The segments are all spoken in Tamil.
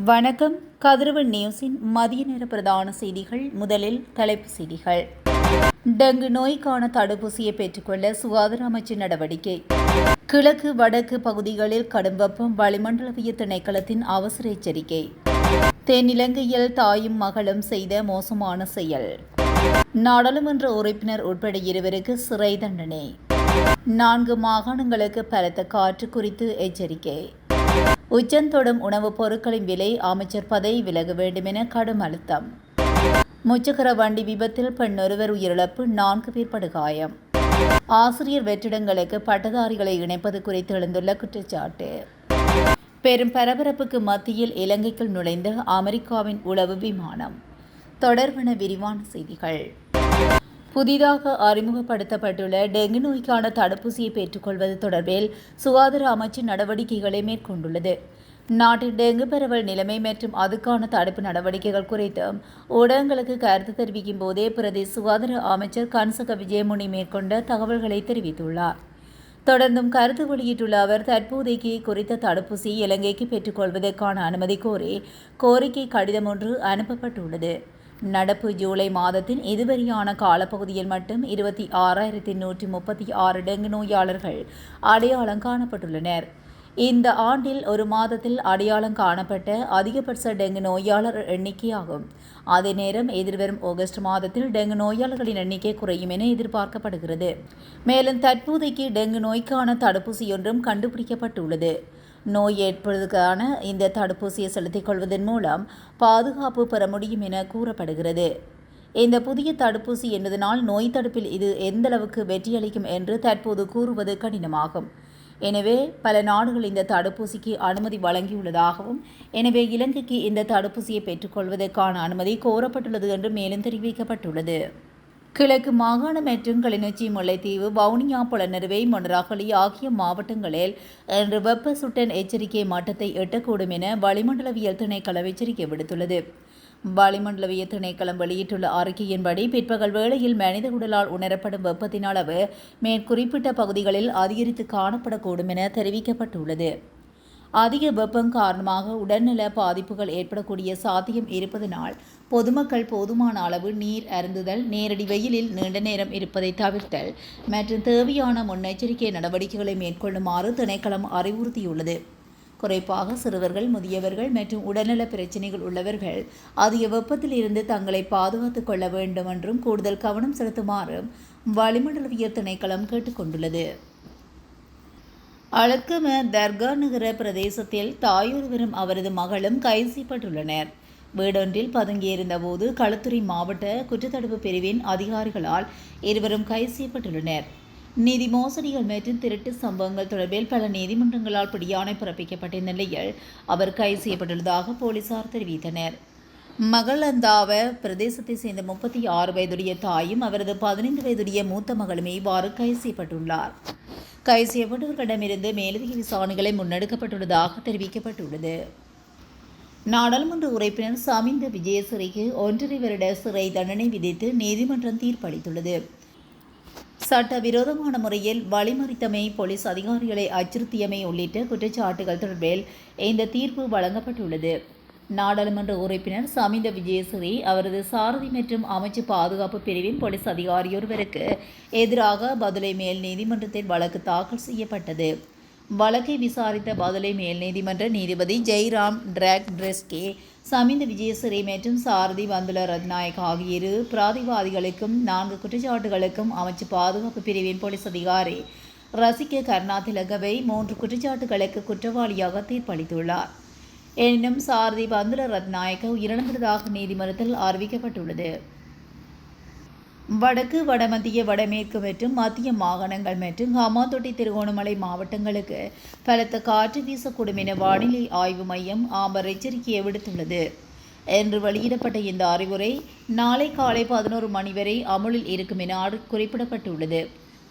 வணக்கம். கதிரவன் நியூஸின் மதிய நேர பிரதான செய்திகள். முதலில் தலைப்புச் செய்திகள். டெங்கு நோய்க்கான தடுப்பூசியை பெற்றுக்கொள்ள சுகாதார அமைச்சு நடவடிக்கை. கிழக்கு வடக்கு பகுதிகளில் கடும் வெப்பம், வளிமண்டலவிய திணைக்களத்தின் அவசர எச்சரிக்கை. தென்னிலங்கையில் தாயும் மகளும் செய்த மோசமான செயல். நாடாளுமன்ற உறுப்பினர் உட்பட 2 சிறை தண்டனை. 4 மாகாணங்களுக்கு பலத்த காற்று குறித்து எச்சரிக்கை. உச்சந்தொடும் உணவுப் பொருட்களின் விலை, அமைச்சர் பதவி விலக வேண்டும் என கடும் அழுத்தம். முச்சக்கர வண்டி விபத்தில் பெண் ஒருவர் உயிரிழப்பு, 4 பேர் படுகாயம். ஆசிரியர் வெற்றிடங்களுக்கு பட்டதாரிகளை இணைப்பது குறித்து எழுந்துள்ள குற்றச்சாட்டு. பெரும் பரபரப்புக்கு மத்தியில் இலங்கைக்குள் நுழைந்த அமெரிக்காவின் உளவு விமானம். தொடர்பான விரிவான செய்திகள். புதிதாக அறிமுகப்படுத்தப்பட்டுள்ள டெங்கு நோய்க்கான தடுப்பூசியை பெற்றுக்கொள்வது தொடர்பில் சுகாதார அமைச்சு நடவடிக்கைகளை மேற்கொண்டுள்ளது. நாட்டில் டெங்கு பரவல் நிலைமை மற்றும் அதுக்கான தடுப்பு நடவடிக்கைகள் குறித்து ஊடகங்களுக்கு கருத்து தெரிவிக்கும் போதே பிரதேச சுகாதார அமைச்சர் கன்சக விஜயமுனி மேற்கொண்ட தகவல்களை தெரிவித்துள்ளார். தொடர்ந்தும் கருத்து வெளியிட்டுள்ள அவர், தற்போதைக்கு குறித்த தடுப்பூசியை இலங்கைக்கு பெற்றுக்கொள்வதற்கான அனுமதி கோரி கோரிக்கை கடிதம் ஒன்று அனுப்பப்பட்டுள்ளது. நடப்பு ஜூலை மாதத்தின் இதுவரையான காலப்பகுதியில் மட்டும் 26,136 டெங்கு நோயாளர்கள் அடையாளம் காணப்பட்டுள்ளனர். இந்த ஆண்டில் ஒரு மாதத்தில் அடையாளம் காணப்பட்ட அதிகபட்ச டெங்கு நோயாளர் எண்ணிக்கையாகும். அதே நேரம் எதிர்வரும் ஆகஸ்ட் மாதத்தில் டெங்கு நோயாளர்களின் எண்ணிக்கை குறையும் என எதிர்பார்க்கப்படுகிறது. மேலும் தற்போதைக்கு டெங்கு நோய்க்கான தடுப்பூசியொன்றும் கண்டுபிடிக்கப்பட்டுள்ளது. நோய் ஏற்படுவதற்கான இந்த தடுப்பூசியை செலுத்திக் கொள்வதன் மூலம் பாதுகாப்பு பெற முடியும் என கூறப்படுகிறது. இந்த புதிய தடுப்பூசி என்பதனால் நோய் தடுப்பில் இது எந்தளவுக்கு வெற்றியளிக்கும் என்று தற்போது கூறுவது கடினமாகும். எனவே பல நாடுகள் இந்த தடுப்பூசிக்கு அனுமதி வழங்கியுள்ளதாகவும், எனவே இலங்கைக்கு இந்த தடுப்பூசியை பெற்றுக்கொள்வதற்கான அனுமதி கோரப்பட்டுள்ளது என்று மேலும் தெரிவிக்கப்பட்டுள்ளது. கிழக்கு மாகாணம் மற்றும் கிளிநொச்சி, முல்லைத்தீவு, வவுனியா, புலனறுவை, மொனராகலை ஆகிய மாவட்டங்களில் இன்று வெப்ப சுட்டன் எச்சரிக்கை மட்டத்தை எட்டக்கூடும் என வளிமண்டலவியல் திணைக்களம் எச்சரிக்கை விடுத்துள்ளது. வளிமண்டலவிய திணைக்களம் வெளியிட்டுள்ள அறிக்கையின்படி, பிற்பகல் வேளையில் மனித உடலால் உணரப்படும் வெப்பத்தின் அளவு மேற்குறிப்பிட்ட பகுதிகளில் அதிகரித்து காணப்படக்கூடும் என தெரிவிக்கப்பட்டுள்ளது. அதிக வெப்பம் காரணமாக உடல்நல பாதிப்புகள் ஏற்படக்கூடிய சாத்தியம் இருப்பதனால் பொதுமக்கள் போதுமான அளவு நீர் அருந்துதல், நேரடி வெயிலில் நீண்ட நேரம் இருப்பதை தவிர்த்தல் மற்றும் தேவையான முன்னெச்சரிக்கை நடவடிக்கைகளை மேற்கொள்ளுமாறு திணைக்களம் அறிவுறுத்தியுள்ளது. குறிப்பாக சிறுவர்கள், முதியவர்கள் மற்றும் உடல்நல பிரச்சினைகள் உள்ளவர்கள் அதிக வெப்பத்தில் இருந்து தங்களை பாதுகாத்துக் கொள்ள வேண்டும் என்றும் கூடுதல் கவனம் செலுத்துமாறு வளிமண்டலவியல் திணைக்களம் கேட்டுக்கொண்டுள்ளது. அலக்கம தர்கா நகர பிரதேசத்தில் தாயொருவரும் அவரது மகளும் கைது செய்யப்பட்டுள்ளனர். வீடொன்றில் பதுங்கியிருந்த போது களுத்துறை மாவட்ட குற்றத்தடுப்பு பிரிவின் அதிகாரிகளால் இருவரும் கைது செய்யப்பட்டுள்ளனர். நிதி மோசடிகள் மற்றும் திருட்டு சம்பவங்கள் தொடர்பில் பல நீதிமன்றங்களால் பிடியாணை பிறப்பிக்கப்பட்ட நிலையில் அவர் கைது செய்யப்பட்டுள்ளதாக போலீசார் தெரிவித்தனர். மகளந்தாவ பிரதேசத்தை சேர்ந்த 36 வயதுடைய தாயும் அவரது 15 வயதுடைய மூத்த மகளுமே இவ்வாறு கைது செய்யப்பட்டுள்ளார். கைது செய்யப்பட்டவர்களிடமிருந்து மேலதிக விசாரணைகளை முன்னெடுக்கப்பட்டுள்ளதாக தெரிவிக்கப்பட்டுள்ளது. நாடாளுமன்ற உறுப்பினர் சமிந்த விஜயசிறிக்கு 1.5 வருட சிறை தண்டனை விதித்து நீதிமன்றம் தீர்ப்பளித்துள்ளது. சட்டவிரோதமான முறையில் வழிமறித்தமை, போலீஸ் அதிகாரிகளை அச்சுறுத்தியமை உள்ளிட்ட குற்றச்சாட்டுகள் தொடர்பில் இந்த தீர்ப்பு வழங்கப்பட்டுள்ளது. நாடாளுமன்ற உறுப்பினர் சமிந்த விஜயசிறி அவரது சாரதி மற்றும் அமைச்சு பாதுகாப்பு பிரிவின் போலீஸ் அதிகாரியொருவருக்கு எதிராக பதுளை மேல் நீதிமன்றத்தில் வழக்கு தாக்கல் செய்யப்பட்டது. வழக்கை விசாரித்த பதுளை மேல் நீதிமன்ற நீதிபதி ஜெய்ராம் டிராக்ட்ரெஸ்கே சமிந்த விஜயசிறி மற்றும் சாரதி வந்துல ரத்நாயக் ஆகிய 2 பிராதிவாதிகளுக்கும் 4 குற்றச்சாட்டுகளுக்கும் அமைச்சு பாதுகாப்பு பிரிவின் போலீஸ் அதிகாரி ரசிக கருணாதிலகவை 3 குற்றச்சாட்டுகளுக்கு குற்றவாளியாக தீர்ப்பளித்துள்ளார். எனினும் சாரதி வந்துல ரத்நாயக்க உயிரிழந்ததாக நீதிமன்றத்தில் அறிவிக்கப்பட்டுள்ளது. வடக்கு, வடமத்திய, வடமேற்கு மற்றும் மத்திய மாகாணங்கள் மற்றும் ஹம்பாந்தோட்டை, திருகோணமலை மாவட்டங்களுக்கு பலத்த காற்று வீசக்கூடும் என வானிலை ஆய்வு மையம் ஆம்பர் எச்சரிக்கையை விடுத்துள்ளது. என்று வெளியிடப்பட்ட இந்த அறிவுரை நாளை காலை 11 மணி வரை அமுலில் இருக்கும் என குறிப்பிடப்பட்டுள்ளது.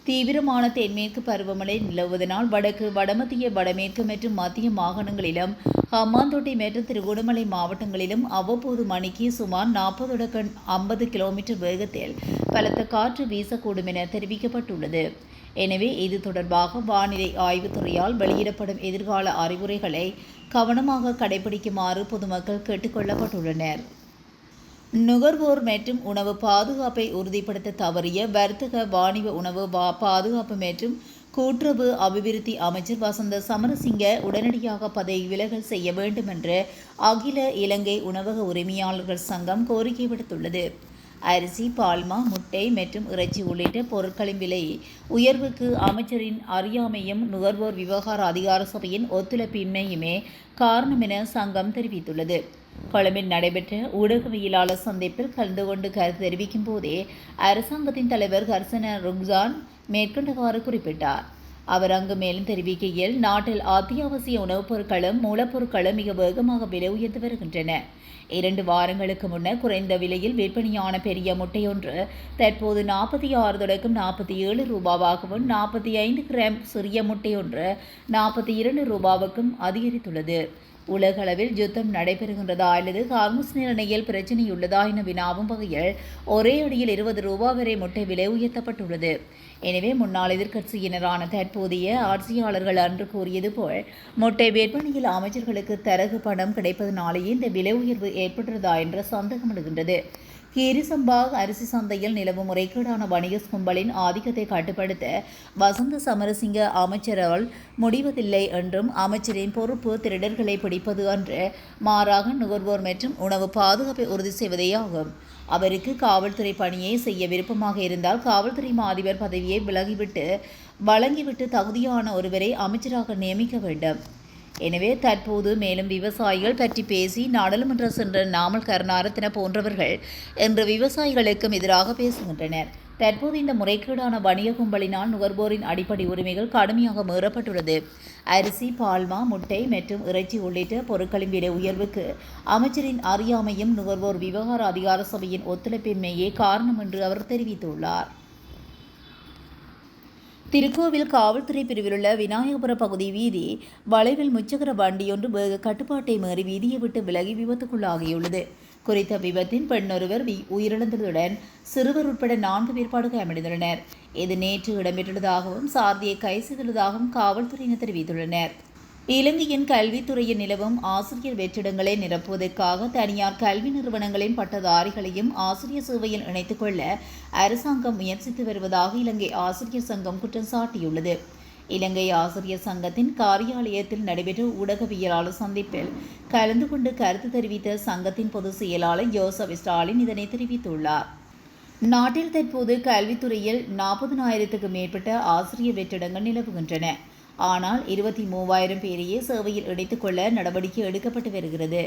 தீவிரமான தென்மேற்கு பருவமழை நிலவுவதனால் வடக்கு, வடமத்திய, வடமேற்கு மற்றும் மத்திய மாகாணங்களிலும் ஹம்பாந்தோட்டை மற்றும் திருகோணமலை மாவட்டங்களிலும் அவ்வப்போது மணிக்கு சுமார் 40 to 50 கிலோமீட்டர் வேகத்தில் பலத்த காற்று வீசக்கூடும் என தெரிவிக்கப்பட்டுள்ளது. எனவே இது தொடர்பாக வானிலை ஆய்வுத்துறையால் வெளியிடப்படும் எதிர்கால அறிவுரைகளை கவனமாக கடைபிடிக்குமாறு பொதுமக்கள் கேட்டுக் கொள்ளப்பட்டுள்ளனர். நுகர்வோர் மற்றும் உணவு பாதுகாப்பை உறுதிப்படுத்த தவறிய வர்த்தக வாணிப உணவு பாதுகாப்பு மற்றும் கூட்டுறவு அபிவிருத்தி அமைச்சர் வசந்த சமரசிங்க உடனடியாக பதவி விலகல் செய்ய வேண்டும் என்று அகில இலங்கை உணவக உரிமையாளர்கள் சங்கம் கோரிக்கை விடுத்துள்ளது. அரிசி, பால்மா, முட்டை மற்றும் இறைச்சி உள்ளிட்ட பொருட்களின் விலை உயர்வுக்கு அமைச்சரின் அறியாமையும் நுகர்வோர் விவகார அதிகார சபையின் ஒத்துழைப்பின்மையுமே காரணம் என சங்கம் தெரிவித்துள்ளது. கொழும்பில் நடைபெற்ற ஊடகவியலாளர் சந்திப்பில் கலந்து கொண்டு கருத்து தெரிவிக்கும் போதே அரசாங்கத்தின் தலைவர் ஹர்சன ருக்சான் மேற்கண்டவாறு குறிப்பிட்டார். அவர் அங்கு மேலும் தெரிவிக்கையில், நாட்டில் அத்தியாவசிய உணவுப் பொருட்களும் மூலப்பொருட்களும் மிக வேகமாக விலை உயர்ந்து வருகின்றன. 2 வாரங்களுக்கு முன்னர் குறைந்த விலையில் விற்பனையான பெரிய முட்டையொன்று தற்போது 46 தொடக்கம் 47 ரூபாவாகவும் 45 கிராம் சிறிய முட்டையொன்று 42 ரூபாவுக்கும் அதிகரித்துள்ளது. உலகளவில் யுத்தம் நடைபெறுகின்றதா அல்லது ஹார்முஸ் நிலையில் பிரச்சினையுள்ளதா என வினாவும் வகையில் ஒரே அடியில் 20 ரூபாய் வரை முட்டை விலை உயர்த்தப்பட்டுள்ளது. எனவே முன்னாள் எதிர்க்கட்சியினரான தற்போதைய ஆட்சியாளர்கள் அன்று கூறியது போல் முட்டை விற்பனையில் அமைச்சர்களுக்கு தரகு பணம் கிடைப்பதனாலேயே இந்த விலை உயர்வு ஏற்பட்டுள்ளதா என்ற சந்தேகம் எழுகின்றது. கீரிசம்பா அரிசி சந்தையில் நிலவும் முறைகேடான வணிக கும்பலின் ஆதிக்கத்தை கட்டுப்படுத்த வசந்த சமரசிங்க அமைச்சரால் முடிவதில்லை என்றும் அமைச்சரின் பொறுப்பு திருடர்களை பிடிப்பது அன்று, மாறாக நுகர்வோர் மற்றும் உணவு பாதுகாப்பை உறுதி செய்வதேயாகும். அவருக்கு காவல்துறை பணியை செய்ய விருப்பமாக இருந்தால் காவல்துறை அதிபர் பதவியை வழங்கிவிட்டு தகுதியான ஒருவரை அமைச்சராக நியமிக்க வேண்டும். எனவே தற்போது மேலும் விவசாயிகள் பற்றி பேசி நாடாளுமன்றம் சென்ற நாமல் கருணாரத்ன போன்றவர்கள் இன்று விவசாயிகளுக்கும் எதிராக பேசுகின்றனர். தற்போது இந்த முறைகேடான வணிக கும்பலினால் நுகர்வோரின் அடிப்படை உரிமைகள் கடுமையாக மீறப்பட்டுள்ளது. அரிசி, பால்மா, முட்டை மற்றும் இறைச்சி உள்ளிட்ட பொருட்களின் விலை உயர்வுக்கு அமைச்சரின் அறியாமையும் நுகர்வோர் விவகார அதிகார சபையின் ஒத்துழைப்பின்மையே காரணம் என்று அவர் தெரிவித்துள்ளார். திருக்கோவில் காவல்துறை பிரிவிலுள்ள விநாயகபுர பகுதி வீதி வளைவில் முச்சக்கர வண்டியொன்று வேக கட்டுப்பாட்டை மீறி வீதியை விட்டு விலகி விபத்துக்குள்ளாகியுள்ளது. குறித்த விபத்தின் பெண்ணொருவர் உயிரிழந்ததுடன் சிறுவர் உட்பட 4 பேர் படுகாயமடைந்துள்ளனர். இது நேற்று இடம்பெற்றுள்ளதாகவும் சாரதியை கைது செய்துள்ளதாகவும் காவல்துறையினர் தெரிவித்துள்ளனர். இலங்கையின் கல்வித்துறையில் நிலவும் ஆசிரியர் வெற்றிடங்களை நிரப்புவதற்காக தனியார் கல்வி நிறுவனங்களின் பட்டதாரிகளையும் ஆசிரியர் சேவையில் இணைத்துக் கொள்ள அரசாங்கம் முயற்சித்து வருவதாக இலங்கை ஆசிரியர் சங்கம் குற்றம் சாட்டியுள்ளது. இலங்கை ஆசிரியர் சங்கத்தின் காரியாலயத்தில் நடைபெற்ற ஊடகவியலாளர் சந்திப்பில் கலந்து கொண்டு கருத்து தெரிவித்த சங்கத்தின் பொதுச் செயலாளர் ஜோசப் ஸ்டாலின் இதனை தெரிவித்துள்ளார். நாட்டில் தற்போது கல்வித்துறையில் 40,000க்கும் மேற்பட்ட ஆசிரியர் வெற்றிடங்கள் நிலவுகின்றன. ஆனால் 23,000 பேரையே சேவையில் இணைத்துக் கொள்ள நடவடிக்கை எடுக்கப்பட்டு வருகிறது.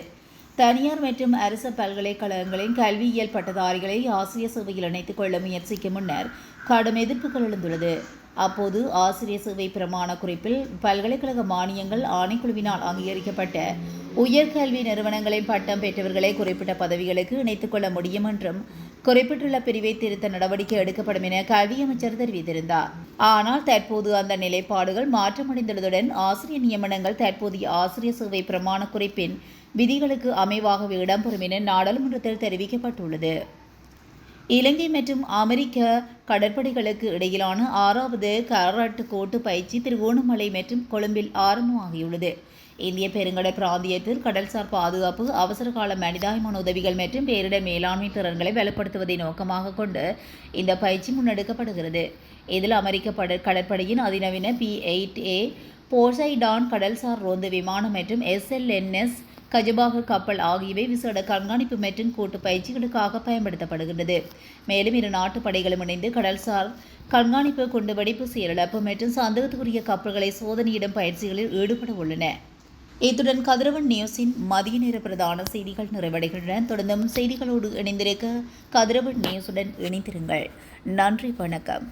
தனியார் மற்றும் அரசு பல்கலைக்கழகங்களின் கல்வியியல் பட்டதாரிகளை ஆசிரியர் சேவையில் இணைத்துக் கொள்ள முயற்சிக்கும் முன்னர் கடும் எதிர்ப்புகள் எழுந்துள்ளது. அப்போது ஆசிரியர் சேவை பிரமாண குறிப்பில் பல்கலைக்கழக மானியங்கள் ஆணைக்குழுவினால் அங்கீகரிக்கப்பட்ட உயர்கல்வி நிறுவனங்களின் பட்டம் பெற்றவர்களை குறிப்பிட்ட பதவிகளுக்கு இணைத்துக் கொள்ள முடியும் என்றும் குறிப்பிட்டுள்ள பிரிவை திருத்த நடவடிக்கை எடுக்கப்படும் என கல்வி அமைச்சர் தெரிவித்திருந்தார். ஆனால் தற்போது அந்த நிலைப்பாடுகள் மாற்றமடைந்துள்ளதுடன் ஆசிரியர் நியமனங்கள் தற்போதைய ஆசிரியர் சேவை பிரமாண குறிப்பின் விதிகளுக்கு அமைவாகவே இடம்பெறும் என நாடாளுமன்றத்தில் தெரிவிக்கப்பட்டுள்ளது. இலங்கை மற்றும் அமெரிக்க கடற்படைகளுக்கு இடையிலான 6வது கராட் கோட்டு பயிற்சி திருகோணமலை மற்றும் கொழும்பில் ஆரம்பமாகியுள்ளது. இந்திய பெருங்கடல் பிராந்தியத்தில் கடல்சார் பாதுகாப்பு, அவசரகால மனிதாயமான உதவிகள் மற்றும் பேரிடர் மேலாண்மை திறன்களை வலுப்படுத்துவதை நோக்கமாக கொண்டு இந்த பயிற்சி முன்னெடுக்கப்படுகிறது. இதில் அமெரிக்க கடற்படையின் அதிநவீன P-8A போசைடான் கடல்சார் ரோந்து விமானம் மற்றும் SLNS கஜபாக கப்பல் ஆகியவை விசேட கண்காணிப்பு மற்றும் கூட்டு பயிற்சிகளுக்காக பயன்படுத்தப்படுகின்றது. மேலும் 2 நாட்டு படைகளும் இணைந்து கடல்சார் கண்காணிப்பு, குண்டுவெடிப்பு, செயலிழப்பு மற்றும் சந்தேகத்துக்குரிய கப்பல்களை சோதனையிடும் பயிற்சிகளில் ஈடுபட உள்ளன. இத்துடன் கதிரவன் நியூஸின் மதிய நேர பிரதான செய்திகள் நிறைவடைகின்றன. தொடர்ந்தும் செய்திகளோடு இணைந்திருக்க கதிரவன் நியூஸுடன் இணைந்திருங்கள். நன்றி, வணக்கம்.